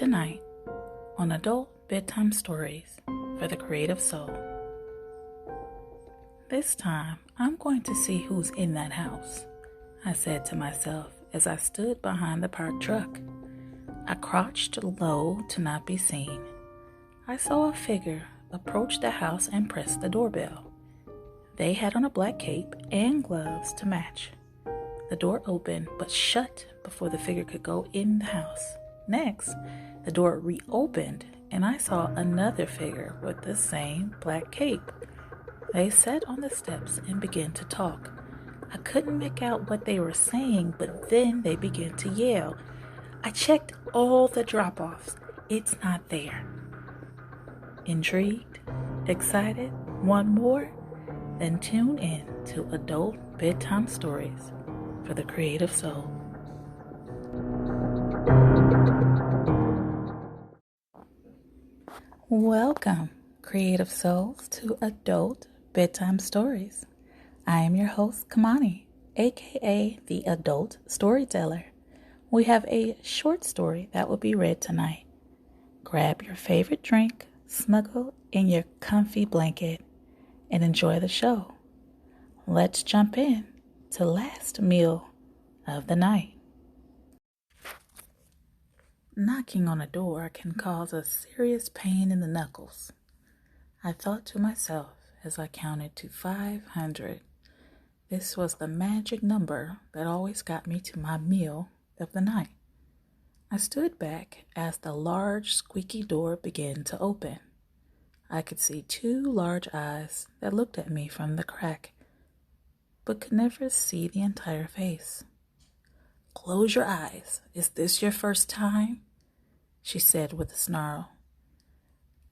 tonight on Adult Bedtime Stories for the Creative Soul. This time, I'm going to see who's in that house, I said to myself as I stood behind the parked truck. I crouched low to not be seen. I saw a figure approach the house and press the doorbell. They had on a black cape and gloves to match. The door opened but shut before the figure could go in the house. Next, the door reopened and I saw another figure with the same black cape. They sat on the steps and began to talk. I couldn't make out what they were saying, but then they began to yell. I checked all the drop-offs. It's not there. Intrigued? Excited? Want more? Then tune in to Adult Bedtime Stories for the Creative Soul. Welcome, Creative Souls, to Adult Bedtime Stories. I am your host, Kamani, aka the Adult Storyteller. We have a short story that will be read tonight. Grab your favorite drink, snuggle in your comfy blanket, and enjoy the show. Let's jump in to last meal of the night. Knocking on a door can cause a serious pain in the knuckles. I thought to myself as I counted to 500. This was the magic number that always got me to my meal of the night. I stood back as the large squeaky door began to open. I could see two large eyes that looked at me from the crack, but could never see the entire face. "Close your eyes. Is this your first time?" she said with a snarl.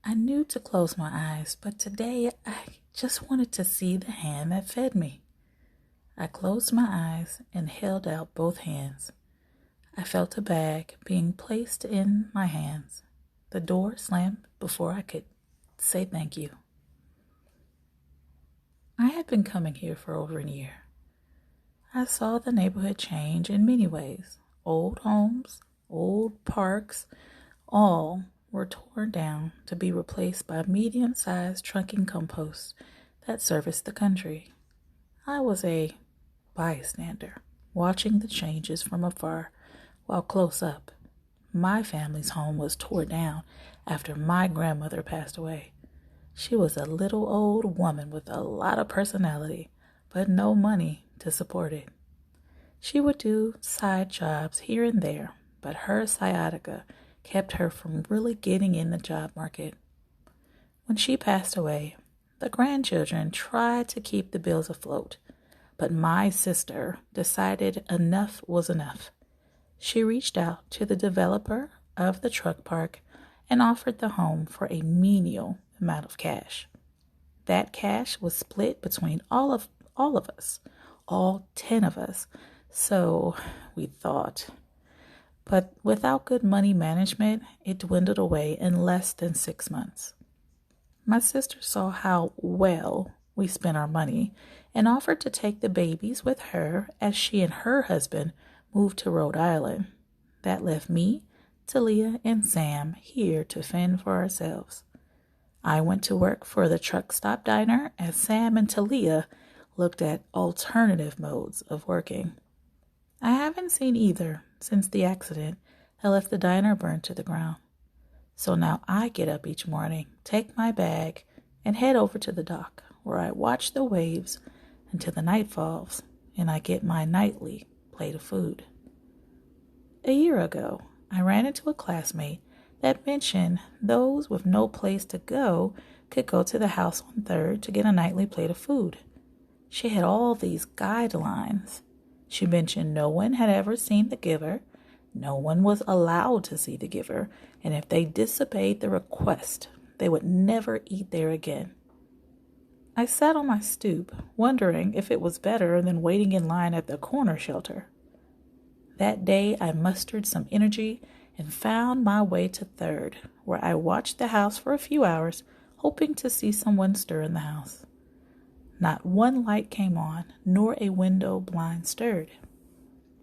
I knew to close my eyes, but today I just wanted to see the hand that fed me. I closed my eyes and held out both hands. I felt a bag being placed in my hands. The door slammed before I could say thank you. I had been coming here for over a year. I saw the neighborhood change in many ways. Old homes, old parks, all were torn down to be replaced by medium-sized trunking composts that serviced the country. I was a bystander, watching the changes from afar, while close up, my family's home was torn down after my grandmother passed away. She was a little old woman with a lot of personality, but no money to support it. She would do side jobs here and there, but her sciatica kept her from really getting in the job market. When she passed away, the grandchildren tried to keep the bills afloat, but my sister decided enough was enough. She reached out to the developer of the truck park and offered the home for a menial amount of cash. That cash was split between all of us, all 10 of us, so we thought. But without good money management, it dwindled away in less than 6 months. My sister saw how well we spent our money and offered to take the babies with her as she and her husband moved to Rhode Island. That left me, Talia, and Sam here to fend for ourselves. I went to work for the truck stop diner as Sam and Talia looked at alternative modes of working. I haven't seen either since the accident that left the diner burned to the ground. So now I get up each morning, take my bag, and head over to the dock where I watch the waves until the night falls and I get my nightly plate of food. A year ago, I ran into a classmate that mentioned those with no place to go could go to the house on 3rd to get a nightly plate of food. She had all these guidelines. She mentioned no one had ever seen the giver, no one was allowed to see the giver, and if they disobeyed the request, they would never eat there again. I sat on my stoop, wondering if it was better than waiting in line at the corner shelter. That day, I mustered some energy and found my way to 3rd, where I watched the house for a few hours, hoping to see someone stir in the house. Not one light came on, nor a window blind stirred.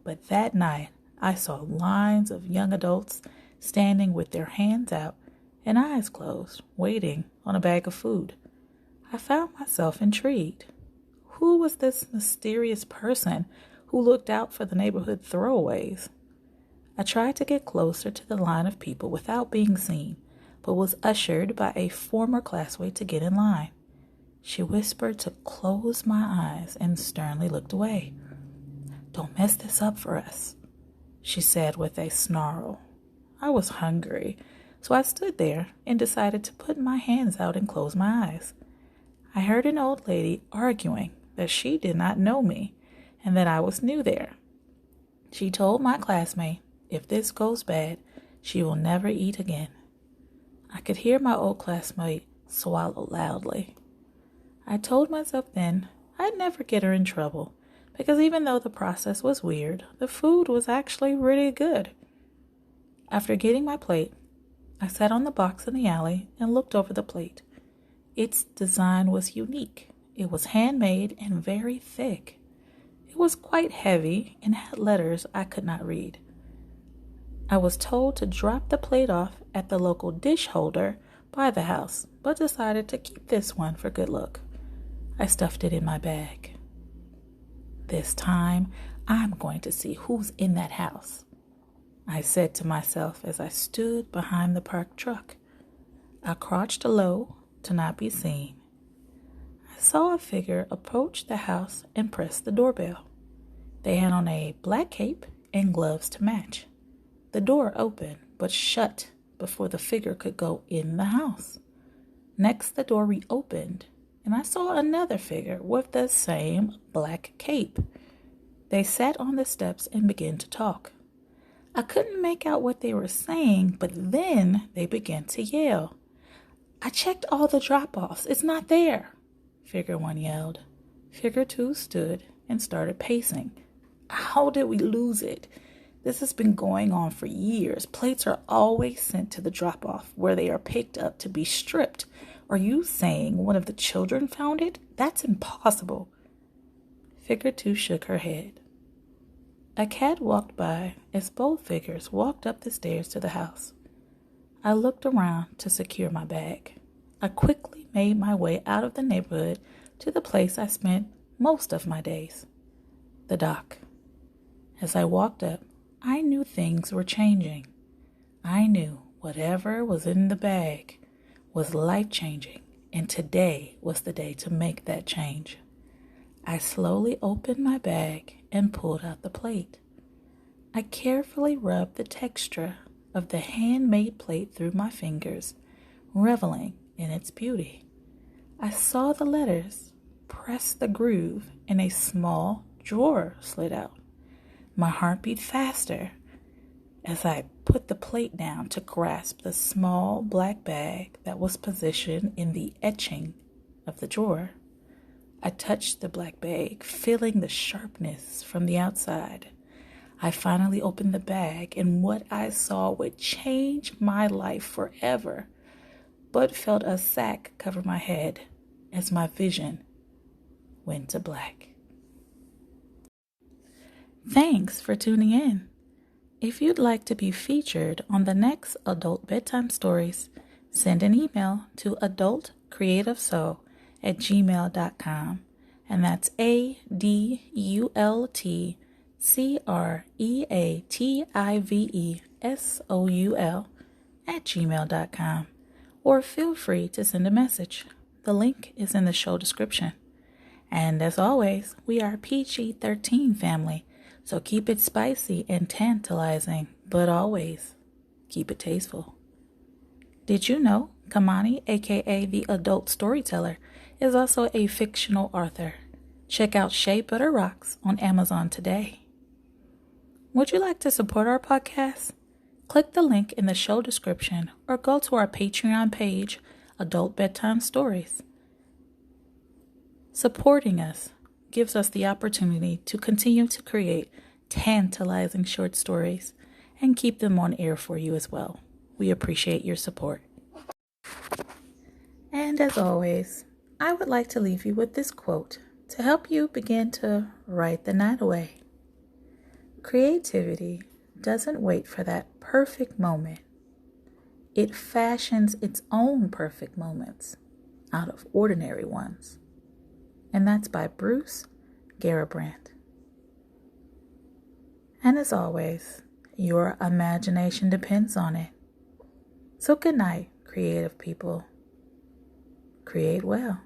But that night, I saw lines of young adults standing with their hands out and eyes closed, waiting on a bag of food. I found myself intrigued. Who was this mysterious person who looked out for the neighborhood throwaways? I tried to get closer to the line of people without being seen, but was ushered by a former classmate to get in line. She whispered to close my eyes and sternly looked away. "Don't mess this up for us," she said with a snarl. I was hungry, so I stood there and decided to put my hands out and close my eyes. I heard an old lady arguing that she did not know me and that I was new there. She told my classmate, if this goes bad, she will never eat again. I could hear my old classmate swallow loudly. I told myself then I'd never get her in trouble, because even though the process was weird, the food was actually really good. After getting my plate, I sat on the box in the alley and looked over the plate. Its design was unique. It was handmade and very thick. It was quite heavy and had letters I could not read. I was told to drop the plate off at the local dish holder by the house, but decided to keep this one for good luck. I stuffed it in my bag. This time, I'm going to see who's in that house, I said to myself as I stood behind the parked truck. I crouched low to not be seen. I saw a figure approach the house and press the doorbell. They had on a black cape and gloves to match. The door opened, but shut before the figure could go in the house. Next, the door reopened, and I saw another figure with the same black cape. They sat on the steps and began to talk. I couldn't make out what they were saying, but then they began to yell. "I checked all the drop-offs. It's not there," Figure 1 yelled. Figure 2 stood and started pacing. "How did we lose it? This has been going on for years. Plates are always sent to the drop-off where they are picked up to be stripped. Are you saying one of the children found it? That's impossible." Figure 2 shook her head. A cat walked by as both figures walked up the stairs to the house. I looked around to secure my bag. I quickly made my way out of the neighborhood to the place I spent most of my days, the dock. As I walked up, I knew things were changing. I knew whatever was in the bag was life-changing, and today was the day to make that change. I slowly opened my bag and pulled out the plate. I carefully rubbed the texture of the handmade plate through my fingers, reveling in its beauty. I saw the letters, pressed the groove, and a small drawer slid out. My heart beat faster as I put the plate down to grasp the small black bag that was positioned in the etching of the drawer. I touched the black bag, feeling the sharpness from the outside. I finally opened the bag, and what I saw would change my life forever, but felt a sack cover my head as my vision went to black. Thanks for tuning in. If you'd like to be featured on the next Adult Bedtime Stories, send an email to adultcreativesoul@gmail.com, and that's ADULTCreativesoul@gmail.com, or feel free to send a message. The link is in the show description. And as always, we are PG-13 family, so keep it spicy and tantalizing, but always keep it tasteful. Did you know Kamani, aka the Adult Storyteller, is also a fictional author? Check out Shea Butter Rocks on Amazon today. Would you like to support our podcast? Click the link in the show description or go to our Patreon page, Adult Bedtime Stories. Supporting us gives us the opportunity to continue to create tantalizing short stories and keep them on air for you as well. We appreciate your support. And as always, I would like to leave you with this quote to help you begin to write the night away. Creativity doesn't wait for that perfect moment It fashions its own perfect moments out of ordinary ones. And that's by Bruce Garabrandt. And as always, your imagination depends on it. So good night, creative people. Create well.